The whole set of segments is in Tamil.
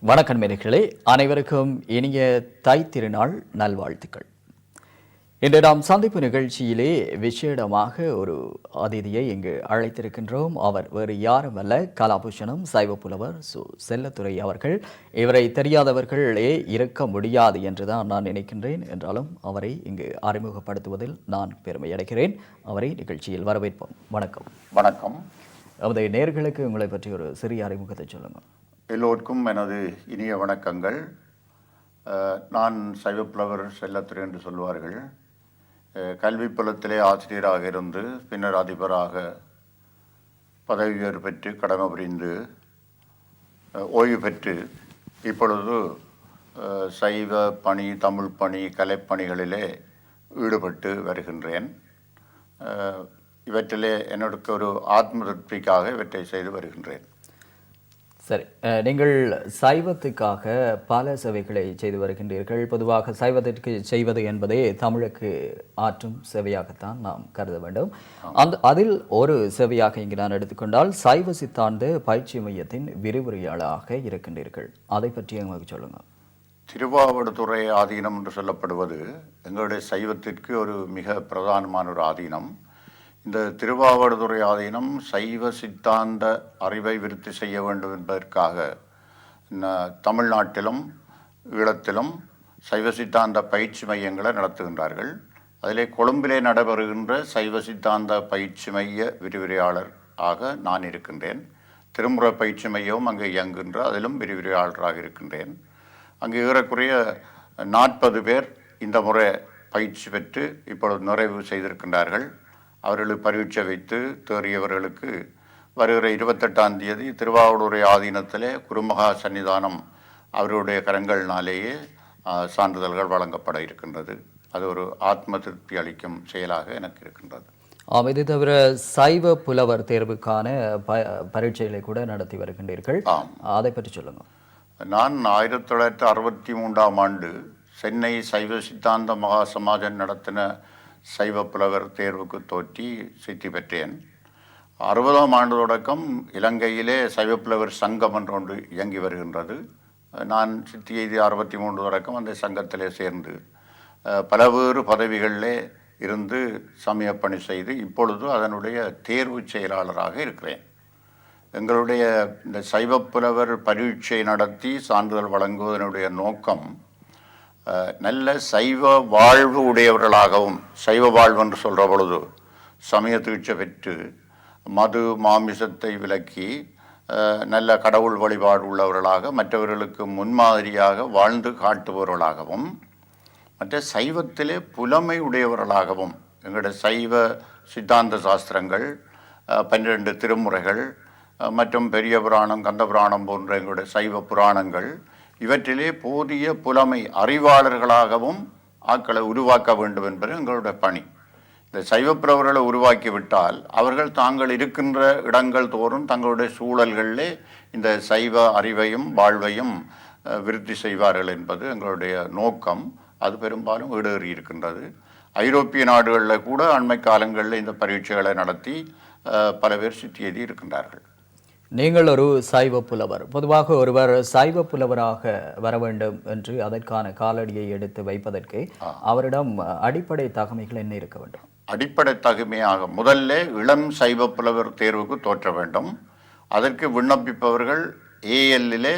வணக்கம் நேயர்களே, அனைவருக்கும் இனிய தாய் திருநாள் நல்வாழ்த்துக்கள். இன்று நாம் சந்திப்பு நிகழ்ச்சியிலே விசேடமாக ஒரு அதிதியை இங்கு அழைத்திருக்கின்றோம். அவர் வேறு யாரும் அல்ல, கலாபூஷணம் சைவ புலவர் செல்லத்துறை அவர்கள். இவரை தெரியாதவர்களே இருக்க முடியாது என்றுதான் நான் நினைக்கின்றேன். என்றாலும் அவரை இங்கு அறிமுகப்படுத்துவதில் நான் பெருமையடைகிறேன். அவரை நிகழ்ச்சியில் வரவேற்போம். வணக்கம். வணக்கம். நமது நேயர்களுக்கு உங்களை பற்றி ஒரு சிறிய அறிமுகத்தை சொல்லுங்கள். எல்லோருக்கும் எனது இனிய வணக்கங்கள். நான் சைவப்புலவர் செல்லத்துறை என்று சொல்வார்கள். கல்வி புலத்திலே ஆசிரியராக இருந்து பின்னர் அதிபராக பதவி உயர்வு பெற்று கடமை புரிந்து ஓய்வு பெற்று இப்பொழுது சைவ பணி, தமிழ் பணி, கலைப்பணிகளிலே ஈடுபட்டு வருகின்றேன். இவற்றிலே என்னோட ஒரு ஆத்ம திருப்திக்காக இவற்றை செய்து வருகின்றேன். சரி, நீங்கள் சைவத்துக்காக பல சேவைகளை செய்து வருகின்றீர்கள். பொதுவாக சைவத்திற்கு செய்வது என்பதே தமிழுக்கு ஆற்றும் சேவையாகத்தான் நாம் கருத வேண்டும். அதில் ஒரு சேவையாக இங்கு நான் எடுத்துக்கொண்டால் சைவ சித்தாந்த பயிற்சி மையத்தின் விரிவுரையாளராக இருக்கின்றீர்கள். அதை பற்றி எங்களுக்கு சொல்லுங்கள். திருவாவடுதுறை ஆதீனம் என்று சொல்லப்படுவது எங்களுடைய சைவத்திற்கு ஒரு மிக பிரதானமான ஒரு ஆதீனம். இந்த திருவாவடுதுறை ஆதீனம் சைவ சித்தாந்த அறிவை விருத்தி செய்ய வேண்டும் என்பதற்காக தமிழ்நாட்டிலும் ஈழத்திலும் சைவ சித்தாந்த பயிற்சி மையங்களை நடத்துகின்றார்கள். அதிலே கொழும்பிலே நடைபெறுகின்ற சைவ சித்தாந்த பயிற்சி மைய விரிவுரையாளர் ஆக நான் இருக்கின்றேன். திருமுறை பயிற்சி மையமும் அங்கே இயங்குகின்ற அதிலும் விரிவுரையாளராக இருக்கின்றேன். அங்கே ஏறக்குறைய 40 பேர் இந்த முறை பயிற்சி பெற்று இப்பொழுது நிறைவு செய்திருக்கின்றார்கள். அவர்களுக்கு பரீட்சை வைத்து தேறியவர்களுக்கு வருகிற 28ஆம் தேதி திருவாவடுதுறை ஆதீனத்திலே குருமகா சன்னிதானம் அவருடைய கரங்கள்னாலேயே சான்றிதழ்கள் வழங்கப்பட இருக்கின்றது. அது ஒரு ஆத்ம திருப்தி அளிக்கும் செயலாக எனக்கு இருக்கின்றது. இது தவிர சைவ புலவர் தேர்வுக்கான பரீட்சைகளை கூட நடத்தி வருகின்றீர்கள். அதை பற்றி சொல்லுங்கள். நான் 1963ஆம் ஆண்டு சென்னை சைவ சித்தாந்த மகா சமாஜம் நடத்தின சைவ புலவர் தேர்வுக்கு தோற்றி சித்தி பெற்றேன். 60ஆம் ஆண்டு தொடக்கம் இலங்கையிலே சைவ புலவர் சங்கம் என்று ஒன்று இயங்கி வருகின்றது. நான் சித்தி எய்தி 63 தொடக்கம் அந்த சங்கத்திலே சேர்ந்து பலவேறு பதவிகளிலே இருந்து சமய பணி செய்து இப்பொழுது அதனுடைய தேர்வு செயலாளராக இருக்கிறேன். எங்களுடைய இந்த சைவ புலவர் பரீட்சை நடத்தி சான்றிதழ் வழங்குவதனுடைய நோக்கம் நல்ல சைவ வாழ்வு உடையவர்களாகவும், சைவ வாழ்வு என்று சொல்கிற பொழுது சமய தீட்சை பெற்று மது மாமிசத்தை விலக்கி நல்ல கடவுள் வழிபாடு உள்ளவர்களாக மற்றவர்களுக்கு முன்மாதிரியாக வாழ்ந்து காட்டுபவர்களாகவும் மற்ற சைவத்திலே புலமை உடையவர்களாகவும் எங்களுடைய சைவ சித்தாந்த சாஸ்திரங்கள் 12 திருமுறைகள் மற்றும் பெரிய புராணம், கந்த புராணம் போன்ற எங்களுடைய சைவ புராணங்கள் இவற்றிலே போதிய புலமை அறிவாளர்களாகவும் ஆக்களை உருவாக்க வேண்டும் என்பது எங்களுடைய பணி. இந்த சைவப்புலவர்களை உருவாக்கிவிட்டால் அவர்கள் தாங்கள் இருக்கின்ற இடங்கள் தோறும் தங்களுடைய சூழல்களிலே இந்த சைவ அறிவையும் வாழ்வையும் விருத்தி செய்வார்கள் என்பது எங்களுடைய நோக்கம். அது பெரும்பாலும் ஈடேறி இருக்கின்றது. ஐரோப்பிய நாடுகளில் கூட அண்மை காலங்களில் இந்த பரீட்சைகளை நடத்தி பல பேர் சித்தி எழுதி இருக்கின்றார்கள். நீங்கள் ஒரு சைவ புலவர். பொதுவாக ஒருவர் சைவ புலவராக வர வேண்டும் என்று அதற்கான காலடியை எடுத்து வைப்பதற்கு அவரிடம் அடிப்படை தகமைகள் என்ன இருக்க வேண்டும்? அடிப்படை தகமையாக முதல்ல இளம் சைவ புலவர் தேர்வுக்கு தோற்ற வேண்டும். அதற்கு விண்ணப்பிப்பவர்கள் ஏஎல்லிலே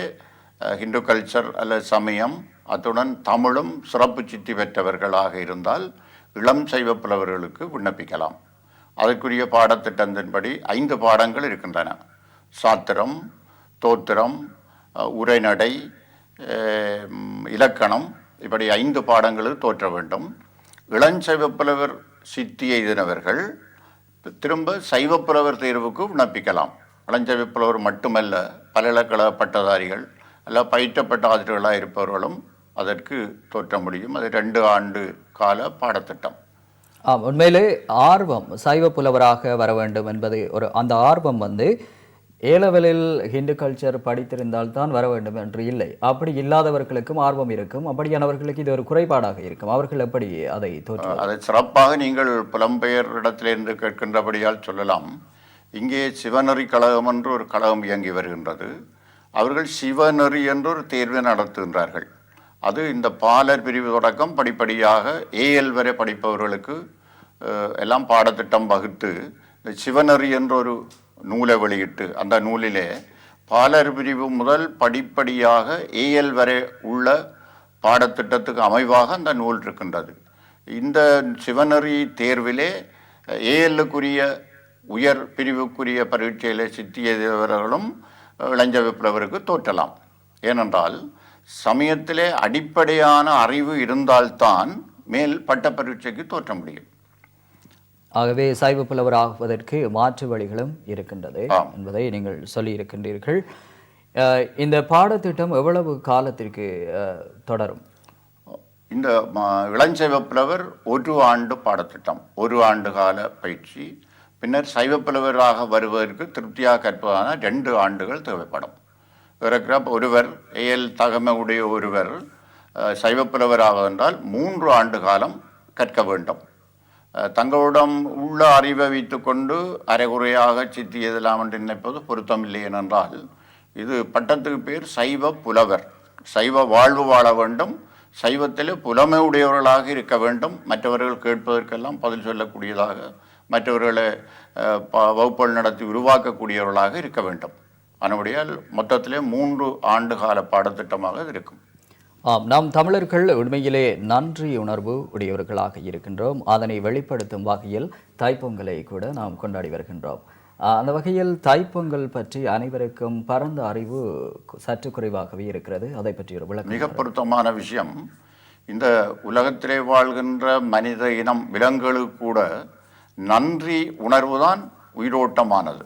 ஹிந்து கல்ச்சர் அல்லது சமயம் அத்துடன் தமிழும் சிறப்பு சித்தி பெற்றவர்களாக இருந்தால் இளம் சைவ புலவர்களுக்கு விண்ணப்பிக்கலாம். அதற்குரிய பாடத்திட்டத்தின்படி 5 பாடங்கள் இருக்கின்றன. சாத்திரம், தோத்திரம், உரைநடை, இலக்கணம், இப்படி 5 பாடங்களில் தோற்ற வேண்டும். இளஞ்சைவ புலவர் சித்தி எய்தினவர்கள் திரும்ப சைவ புலவர் தேர்வுக்கு விண்ணப்பிக்கலாம். இளஞ்சைவ புலவர் மட்டுமல்ல, பல்கலைக்கழக பட்டதாரிகள் அல்ல பயிற்றப்பட்ட ஆசிரியர்களாக இருப்பவர்களும் அதற்கு தோற்ற முடியும். அது 2 ஆண்டு கால பாடத்திட்டம். உண்மையிலே ஆர்வம் சைவ புலவராக வர வேண்டும் என்பது அந்த ஆர்வம் ஏலவெளில் ஹிந்து கல்ச்சர் படித்திருந்தால் தான் வர வேண்டும் என்று இல்லை. அப்படி இல்லாதவர்களுக்கும் ஆர்வம் இருக்கும். அப்படியானவர்களுக்கு இது ஒரு குறைபாடாக இருக்கும். அவர்கள் எப்படி அதை அதை சிறப்பாக நீங்கள் புலம்பெயர் இடத்திலிருந்து கேட்கின்றபடியால் சொல்லலாம். இங்கே சிவநெறி கழகம் என்று ஒரு கழகம் இயங்கி வருகின்றது. அவர்கள் சிவநெறி என்ற ஒரு தேர்வை நடத்துகின்றார்கள். அது இந்த பாலர் பிரிவு தொடக்கம் படிப்படியாக ஏஎல் வரை படிப்பவர்களுக்கு எல்லாம் பாடத்திட்டம் வகுத்து இந்த சிவநெறி என்ற ஒரு நூலை வெளியிட்டு அந்த நூலிலே பாலர் பிரிவு முதல் படிப்படியாக ஏஎல் வரை உள்ள பாடத்திட்டத்துக்கு அமைவாக அந்த நூல் இருக்கின்றது. இந்த சிவநெறி தேர்விலே ஏஎல்லுக்குரிய உயர் பிரிவுக்குரிய பரீட்சையிலே சித்தியவர்களும் இளஞ்ச விப்ளவருக்கு தோற்றலாம். ஏனென்றால் சமயத்திலே அடிப்படையான அறிவு இருந்தால்தான் மேல் பட்ட பரீட்சைக்கு தோற்ற முடியும். ஆகவே சைவ புலவர் ஆகுவதற்கு மாற்று வழிகளும் இருக்கின்றது என்பதை நீங்கள் சொல்லி இருக்கின்றீர்கள். இந்த பாடத்திட்டம் எவ்வளவு காலத்திற்கு தொடரும்? இந்த இளஞ்சைவ புலவர் 1 ஆண்டு பாடத்திட்டம், 1 ஆண்டு கால பயிற்சி. பின்னர் சைவ புலவராக வருவதற்கு திருப்தியாக கற்பதான 2 ஆண்டுகள் தேவைப்படும். ஒருவர் ஏஎல் தகமை உடைய ஒருவர் சைவ புலவராக என்றால் 3 ஆண்டு காலம் கற்க வேண்டும். தங்களிடம் உள்ள அறிவை வைத்து கொண்டு அரைகுறையாக சித்தி எதலாம் என்று நினைப்பது பொருத்தமில்லை. ஏனென்றால் இது பட்டத்துக்கு பேர் சைவ புலவர். சைவ வாழ்வு வாழ வேண்டும், சைவத்திலே புலமை உடையவர்களாக இருக்க வேண்டும், மற்றவர்கள் கேட்பதற்கெல்லாம் பதில் சொல்லக்கூடியதாக, மற்றவர்களை வகுப்புகள் நடத்தி உருவாக்கக்கூடியவர்களாக இருக்க வேண்டும். அதனுடையால் மொத்தத்திலே 3 ஆண்டு கால பாடத்திட்டமாக இது இருக்கும். நாம் தமிழர்கள் உண்மையிலே நன்றி உணர்வு உடையவர்களாக இருக்கின்றோம். அதனை வெளிப்படுத்தும் வகையில் தைப்பொங்கலை கூட நாம் கொண்டாடி வருகின்றோம். அந்த வகையில் தைப்பொங்கல் பற்றி அனைவருக்கும் பரந்த அறிவு சற்று குறைவாகவே இருக்கிறது. அதை பற்றி ஒரு விளக்கம். மிக பொருத்தமான விஷயம். இந்த உலகத்திலே வாழ்கின்ற மனித இனம் விலங்குகளுக்கு கூட நன்றி உணர்வுதான் உயிரோட்டமானது.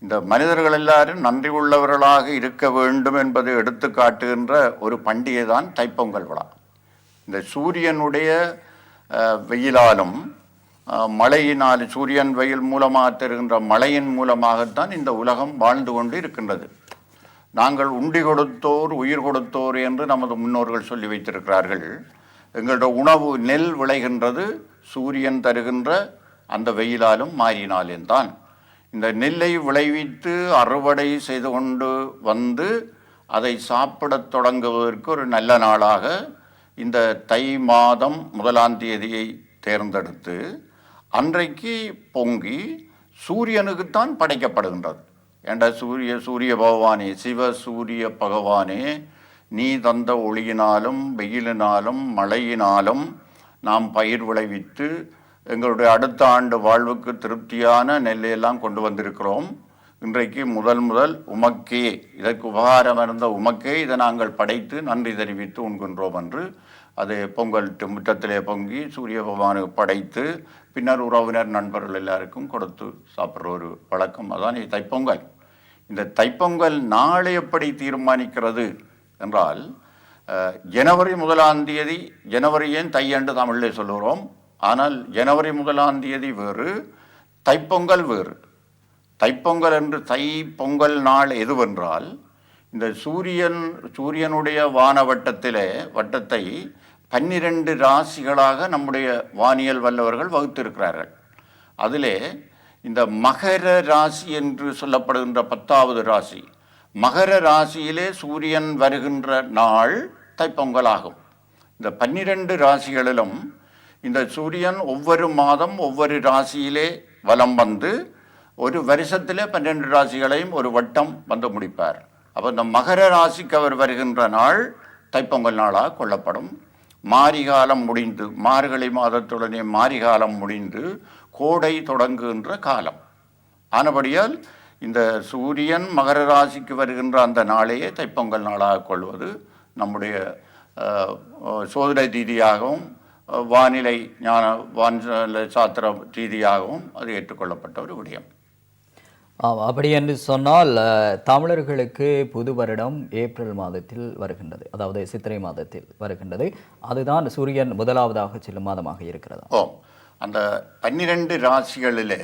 இந்த மனிதர்கள் எல்லாரும் நன்றி உள்ளவர்களாக இருக்க வேண்டும் என்பதை எடுத்து காட்டுகின்ற ஒரு பண்டிகை தான் தைப்பொங்கல் விழா. இந்த சூரியனுடைய வெயிலாலும் மழையினால், சூரியன் வெயில் மூலமாக தருகின்ற மழையின் மூலமாகத்தான் இந்த உலகம் வாழ்ந்து கொண்டு இருக்கின்றது. நாங்கள் உண்டி கொடுத்தோர் உயிர் கொடுத்தோர் என்று நமது முன்னோர்கள் சொல்லி வைத்திருக்கிறார்கள். எங்களுடைய உணவு நெல் விளைகின்றது சூரியன் தருகின்ற அந்த வெயிலாலும் மாறினாலும் தான். இந்த நெல்லை விளைவித்து அறுவடை செய்து கொண்டு வந்து அதை சாப்பிடத் தொடங்குவதற்கு ஒரு நல்ல நாளாக இந்த தை மாதம் 1ஆம் தேதியை தேர்ந்தெடுத்து அன்றைக்கு பொங்கி சூரியனுக்குத்தான் படைக்கப்படுகின்றது. ஏண்டா சூரிய பகவானே, சிவ சூரிய பகவானே, நீ தந்த ஒளியினாலும் வெயிலினாலும் மழையினாலும் நாம் பயிர் விளைவித்து எங்களுடைய அடுத்த ஆண்டு வாழ்வுக்கு திருப்தியான நெல்லையெல்லாம் கொண்டு வந்திருக்கிறோம். இன்றைக்கு முதல் உமக்கே, இதற்கு உபகாரம் இருந்த உமக்கே இதை நாங்கள் படைத்து நன்றி தெரிவித்து உண்கின்றோம் என்று அது பொங்கல் முற்றத்திலே பொங்கி சூரிய பகவானுக்கு படைத்து பின்னர் உறவினர் நண்பர்கள் எல்லாருக்கும் கொடுத்து சாப்பிட்ற ஒரு பழக்கம். அதான் தைப்பொங்கல். இந்த தைப்பொங்கல் நாளை எப்படி தீர்மானிக்கிறது என்றால், ஜனவரி 1ஆம் தேதி, ஜனவரி ஏன் தை என்று தமிழிலே சொல்லுகிறோம், ஆனால் ஜனவரி 1ஆம் தேதி வேறு, தைப்பொங்கல் வேறு. தைப்பொங்கல் என்று தைப்பொங்கல் நாள் எதுவென்றால், இந்த சூரியனுடைய வட்டத்தை 12 ராசிகளாக நம்முடைய வானியல் வல்லவர்கள் வகுத்திருக்கிறார்கள். அதிலே இந்த மகர ராசி என்று சொல்லப்படுகின்ற 10வது ராசி, மகர ராசியிலே சூரியன் வருகின்ற நாள் தைப்பொங்கல் ஆகும். இந்த 12 ராசிகளிலும் இந்த சூரியன் ஒவ்வொரு மாதம் ஒவ்வொரு ராசியிலே வலம் வந்து ஒரு வருஷத்திலே 12 ராசிகளையும் ஒரு வட்டம் வந்து முடிப்பார். அப்போ இந்த மகர ராசிக்கு அவர் வருகின்ற நாள் தைப்பொங்கல் நாளாக கொள்ளப்படும். மாரிகாலம் முடிந்து, மார்கழி மாதத்துடனே மாரிகாலம் முடிந்து கோடை தொடங்குகின்ற காலம் ஆனபடியால் இந்த சூரியன் மகர ராசிக்கு வருகின்ற அந்த நாளையே தைப்பொங்கல் நாளாக கொள்வது நம்முடைய சோதனை ரீதியாகவும் வானிலை சாத்திர ரீதியாகவும் அது ஏற்றுக்கொள்ளப்பட்ட ஒரு விடயம். அப்படி என்று சொன்னால் தமிழர்களுக்கு புது வருடம் ஏப்ரல் மாதத்தில் வருகின்றது, அதாவது சித்திரை மாதத்தில் வருகின்றது. அதுதான் சூரியன் முதலாவதாக செல்லும் மாதமாக இருக்கிறதா? அந்த 12 ராசிகளிலே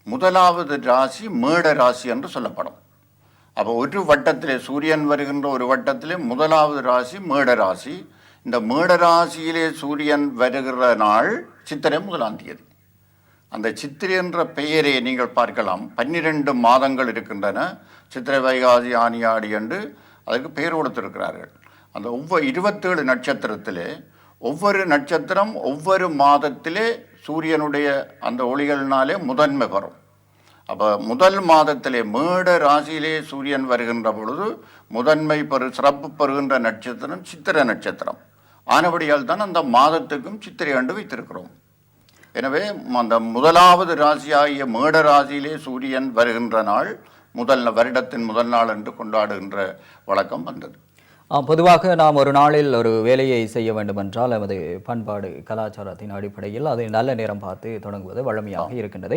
முதலாவது ராசி மேட ராசி என்று சொல்லப்படும். அப்போ ஒரு வட்டத்திலே சூரியன் வருகின்ற ஒரு வட்டத்திலே முதலாவது ராசி மேட ராசி. இந்த மேட ராசியிலே சூரியன் வருகிற நாள் சித்திரை 1ஆம் தேதி. அந்த சித்திரை என்ற பெயரை நீங்கள் பார்க்கலாம். 12 மாதங்கள் இருக்கின்றன. சித்திரை, வைகாசி, ஆனி, ஆடி என்று அதற்கு பெயர் கொடுத்திருக்கிறார்கள். அந்த ஒவ்வொரு 27 நட்சத்திரத்திலே ஒவ்வொரு நட்சத்திரம் ஒவ்வொரு மாதத்திலே சூரியனுடைய அந்த ஒளிகளினாலே முதன்மை பெறும். அப்போ முதல் மாதத்திலே மேட ராசியிலே சூரியன் வருகின்ற பொழுது முதன்மை சிறப்பு பெறுகின்ற நட்சத்திரம் சித்திரை நட்சத்திரம் ஆனபடியால் தான் அந்த மாதத்துக்கும் சித்திரை ஆண்டு வைத்திருக்கிறோம். எனவே அந்த முதலாவது ராசியாகிய மேட ராசியிலே சூரியன் வருகின்ற நாள் வருடத்தின் முதல் நாள் என்று கொண்டாடுகின்ற வழக்கம் வந்தது. பொதுவாக நாம் ஒரு நாளில் ஒரு வேலையை செய்ய வேண்டுமென்றால் நமது பண்பாடு கலாச்சாரத்தின் அடிப்படையில் அதை நல்ல நேரம் பார்த்து தொடங்குவது வழமையாக இருக்கின்றது.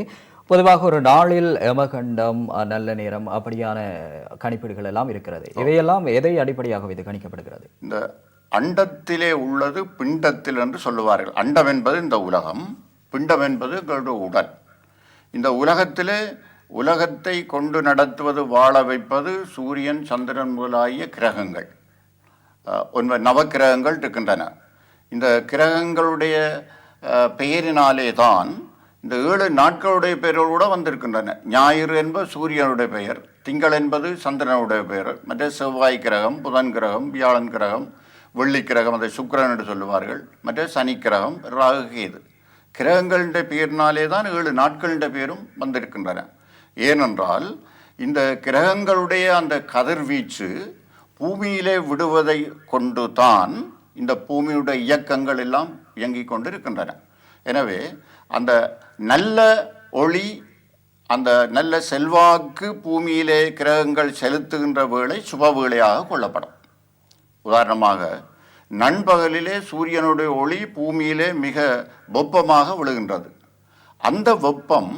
பொதுவாக ஒரு நாளில் யமகண்டம், நல்ல நேரம் அப்படியான கணிப்பீடுகள் எல்லாம் இருக்கிறது. இவையெல்லாம் எதை அடிப்படையாக இது கணிக்கப்படுகிறது? இந்த அண்டத்திலே உள்ளது பிண்டத்தில் என்று சொல்லுவார்கள். அண்டம் என்பது இந்த உலகம், பிண்டம் என்பது எங்களுடைய உடல். இந்த உலகத்தை கொண்டு நடத்துவது, வாழ வைப்பது சூரியன், சந்திரன் முதலாகிய கிரகங்கள். 9 நவக்கிரகங்கள் இருக்கின்றன. இந்த கிரகங்களுடைய பெயரினாலே தான் இந்த 7 நாட்களுடைய பெயர்கள் கூட வந்திருக்கின்றன. ஞாயிறு என்பது சூரியனுடைய பெயர், திங்கள் என்பது சந்திரனுடைய பெயர், மற்ற செவ்வாய் கிரகம், புதன் கிரகம், வியாழன் கிரகம், வெள்ளி கிரகம் அதை சுக்கிரன் என்று சொல்லுவார்கள், மற்ற சனி கிரகம், ராகு, கேது. கிரகங்களுடைய பெயரினாலே தான் 7 நாட்களுடைய பெயரும் வந்திருக்கின்றன. ஏனென்றால் இந்த கிரகங்களுடைய அந்த கதிர்வீச்சு பூமியிலே விடுவதை கொண்டு தான் இந்த பூமியுடைய இயக்கங்கள் எல்லாம் இயங்கிக் கொண்டிருக்கின்றன. எனவே அந்த நல்ல ஒளி, அந்த நல்ல செல்வாக்கு பூமியிலே கிரகங்கள் செலுத்துகின்ற வேளை சுப வேளையாக கொள்ளப்படும். உதாரணமாக நண்பகலிலே சூரியனுடைய ஒளி பூமியிலே மிக வெப்பமாக விழுகின்றது. அந்த வெப்பம்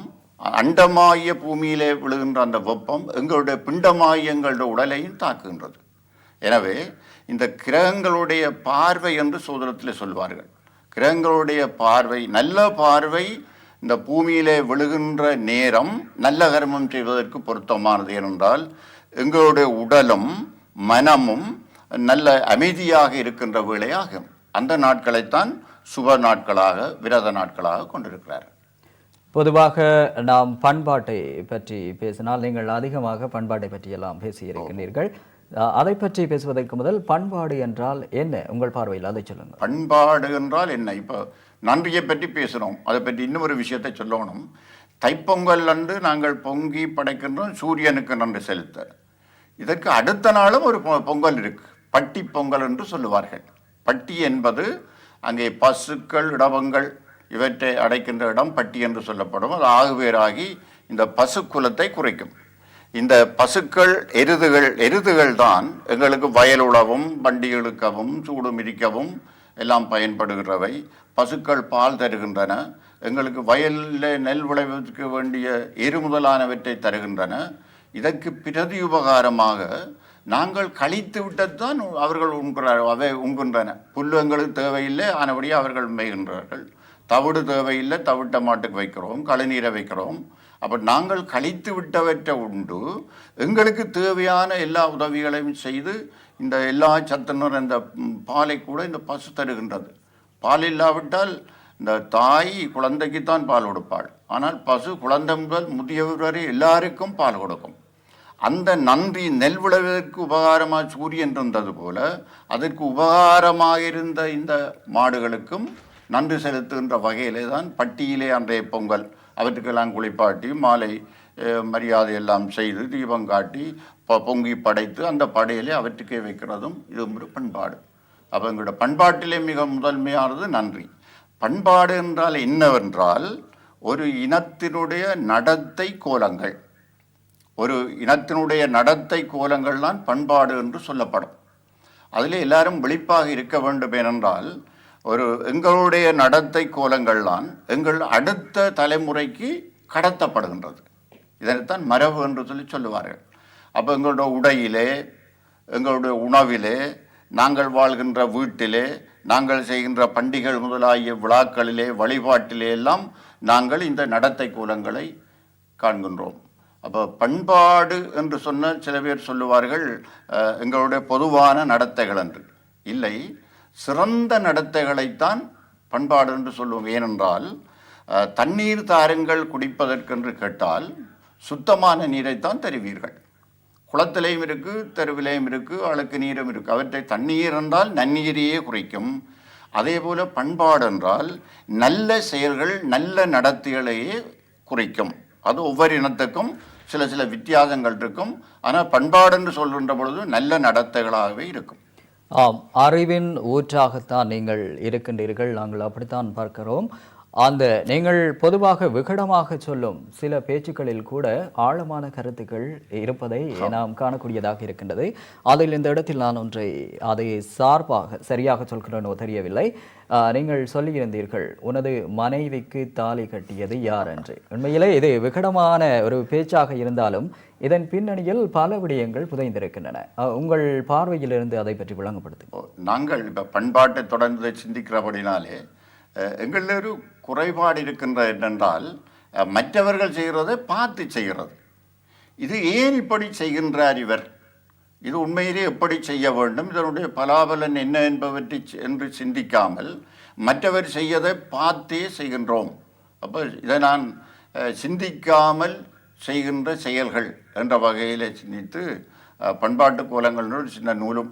அண்டமாகிய பூமியிலே விழுகின்ற அந்த வெப்பம் எங்களுடைய பிண்டமாகிய எங்களுடைய உடலையும் தாக்குகின்றது. எனவே இந்த கிரகங்களுடைய பார்வை என்று சோதனத்தில் சொல்வார்கள். கிரகங்களுடைய பார்வை, நல்ல பார்வை இந்த பூமியிலே விழுகின்ற நேரம் நல்ல கர்மம் செய்வதற்கு பொருத்தமானது. ஏனென்றால் எங்களுடைய உடலும் மனமும் நல்ல அமைதியாக இருக்கின்ற வேளையாகும். அந்த நாட்களைத்தான் சுப நாட்களாக, விரத நாட்களாக கொண்டிருக்கிறார். பொதுவாக நாம் பண்பாட்டை பற்றி பேசினால் நீங்கள் அதிகமாக பண்பாட்டை பற்றியெல்லாம் பேசியிருக்கிறீர்கள். அதை பற்றி பேசுவதற்கு முதல் பண்பாடு என்றால் என்ன உங்கள் பார்வையில், அதை சொல்லுங்கள். பண்பாடு என்றால் என்ன? இப்போ நன்றியை பற்றி பேசுகிறோம், அதை பற்றி இன்னும் ஒரு விஷயத்தை சொல்லணும். தைப்பொங்கல் அன்று நாங்கள் பொங்கி படைக்கின்றோம் சூரியனுக்கு நன்றி செலுத்த. இதற்கு அடுத்த நாளும் ஒரு பொங்கல் இருக்கு, பட்டி பொங்கல் என்று சொல்லுவார்கள். பட்டி என்பது அங்கே பசுக்கள், இடவங்கள் இவற்றை அடைக்கின்ற இடம் பட்டி என்று சொல்லப்படும். அது ஆகுவேராகி இந்த பசு குலத்தை குறைக்கும். இந்த பசுக்கள், எருதுகள் தான் எங்களுக்கு வயல் உழவும், வண்டி இழுக்கவும், சூடு மிதிக்கவும் எல்லாம் பயன்படுகிறவை. பசுக்கள் பால் தருகின்றன, எங்களுக்கு வயலில் நெல் விளைவதற்கு வேண்டிய எரு முதலானவற்றை தருகின்றன. இதற்கு பிரதியுபகாரமாக நாங்கள் கழித்து விட்டதுதான் அவர்கள் உண்கின்றன. புல்லு எங்களுக்கு தேவையில்லை, ஆனபடியே அவர்கள் மேய்கின்றார்கள். தவிடு தேவையில்லை, தவிட்ட மாட்டுக்கு வைக்கிறோம், கழுநீரை வைக்கிறோம். அப்போ நாங்கள் கழித்து விட்டவற்றை உண்டு எங்களுக்கு தேவையான எல்லா உதவிகளையும் செய்து இந்த எல்லா சத்துணர் இந்த பாலை கூட இந்த பசு தருகின்றது. பால் இல்லாவிட்டால் இந்த தாய் குழந்தைக்குத்தான் பால் கொடுப்பாள், ஆனால் பசு குழந்தை முதல் முதியவர் வரை எல்லாருக்கும் பால் கொடுக்கும். அந்த நன்றி, நெல் விளைவதற்கு உபகாரமாக சூரியன் இருந்தது போல அதற்கு உபகாரமாக இருந்த இந்த மாடுகளுக்கும் நன்றி செலுத்துகின்ற வகையிலே தான் பட்டியிலே அன்றைய பொங்கல் அவற்றுக்கெல்லாம் குளிப்பாட்டி மாலை மரியாதை எல்லாம் செய்து தீபம் காட்டி பொங்கி படைத்து அந்த படையிலே அவற்றுக்கே வைக்கிறதும் இது ஒரு பண்பாடு. அப்போ எங்களோட பண்பாட்டிலே மிக முதன்மையானது நன்றி. பண்பாடு என்றால் என்னவென்றால் ஒரு இனத்தினுடைய நடத்தை கோலங்கள், ஒரு இனத்தினுடைய நடத்தை கோலங்கள் தான் பண்பாடு என்று சொல்லப்படும். அதில் எல்லாரும் விழிப்பாக இருக்க வேண்டும். ஏனென்றால் எங்களுடைய நடத்தை கோலங்கள்தான் எங்கள் அடுத்த தலைமுறைக்கு கடத்தப்படுகின்றது. இதனைத்தான் மரபு என்று சொல்லுவார்கள். அப்போ எங்களுடைய உடையிலே, எங்களுடைய உணவிலே, நாங்கள் வாழ்கின்ற வீட்டிலே, நாங்கள் செய்கின்ற பண்டிகைகள் முதலாகிய விழாக்களிலே, வழிபாட்டிலே எல்லாம் நாங்கள் இந்த நடத்தை கோலங்களை காண்கின்றோம். அப்போ பண்பாடு என்று சொன்ன சில பேர் சொல்லுவார்கள் எங்களுடைய பொதுவான நடத்தைகள் என்று. இல்லை, சிறந்த நடத்தைகளைத்தான் பண்பாடு என்று சொல்லுவோம். ஏனென்றால் தண்ணீர் தாருங்கள் குடிப்பதற்கென்று கேட்டால் சுத்தமான நீரைத்தான் தருவீர்கள். குளத்திலையும் இருக்கு, தெருவிலையும் இருக்கு, அழுக்கு நீரும் இருக்கு. அவற்றை தண்ணீர் என்றால் நன்னீரையே குறிக்கும். அதே போல பண்பாடு என்றால் நல்ல செயல்கள், நல்ல நடத்தைகளையே குறிக்கும். அது ஒவ்வொரு இனத்துக்கும் சில சில வித்தியாசங்கள் இருக்கும். ஆனால் பண்பாடு என்று சொல்கின்ற பொழுது நல்ல நடத்தைகளாகவே இருக்கும். ஆம், அறிவின் ஊற்றாகத்தான் நீங்கள் இருக்கின்றீர்கள், நாங்கள் அப்படித்தான் பார்க்கிறோம். அந்த நீங்கள் பொதுவாக விகடமாக சொல்லும் சில பேச்சுக்களில் கூட ஆழமான கருத்துக்கள் இருப்பதை நாம் காணக்கூடியதாக இருக்கின்றது. அதில் இந்த இடத்தில் நான் ஒன்றை அதை சார்பாக சரியாக சொல்கிறேனோ தெரியவில்லை. நீங்கள் சொல்லியிருந்தீர்கள், உனது மனைவிக்கு தாலி கட்டியது யார் என்று. உண்மையிலே இது விகடமான ஒரு பேச்சாக இருந்தாலும் இதன் பின்னணியில் பல விடயங்கள் புதைந்திருக்கின்றன. உங்கள் பார்வையிலிருந்து அதை பற்றி விளங்கப்படுத்து. நாங்கள் இப்போ பண்பாட்டை தொடர்ந்து சிந்திக்கிறபடினாலே எங்களில் ஒரு குறைபாடு இருக்கின்ற என்னென்றால் மற்றவர்கள் செய்கிறதை பார்த்து செய்கிறது. இது ஏன் இப்படி செய்கின்றார் இவர், இது உண்மையிலே எப்படி செய்ய வேண்டும், இதனுடைய பலாபலன் என்ன என்பவற்றை என்று சிந்திக்காமல் மற்றவர் செய்யதை பார்த்தே செய்கின்றோம். அப்போ இதை நான் சிந்திக்காமல் செய்கின்ற செயல்கள் என்ற வகையில் சிந்தித்து பண்பாட்டு கோலங்கள் ஒரு சின்ன நூலும்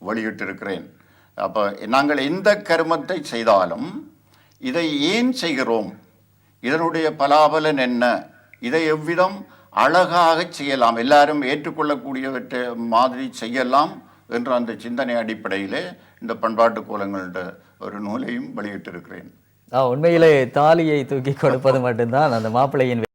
வெளியிட்டிருக்கிறேன். அப்போ நாங்கள் எந்த கருமத்தை செய்தாலும் இதை ஏன் செய்கிறோம், இதனுடைய பலாபலன் என்ன, இதை எவ்விதம் அழகாக செய்யலாம், எல்லாரும் ஏற்றுக்கொள்ளக்கூடியவற்றை மாதிரி செய்யலாம் என்ற அந்த சிந்தனை அடிப்படையிலே இந்த பண்பாட்டு கோலங்கள ஒரு நூலையும் வெளியிட்டிருக்கிறேன். உண்மையிலே தாலியை தூக்கி கொடுப்பது மட்டும்தான் அந்த மாப்பிள்ளையின்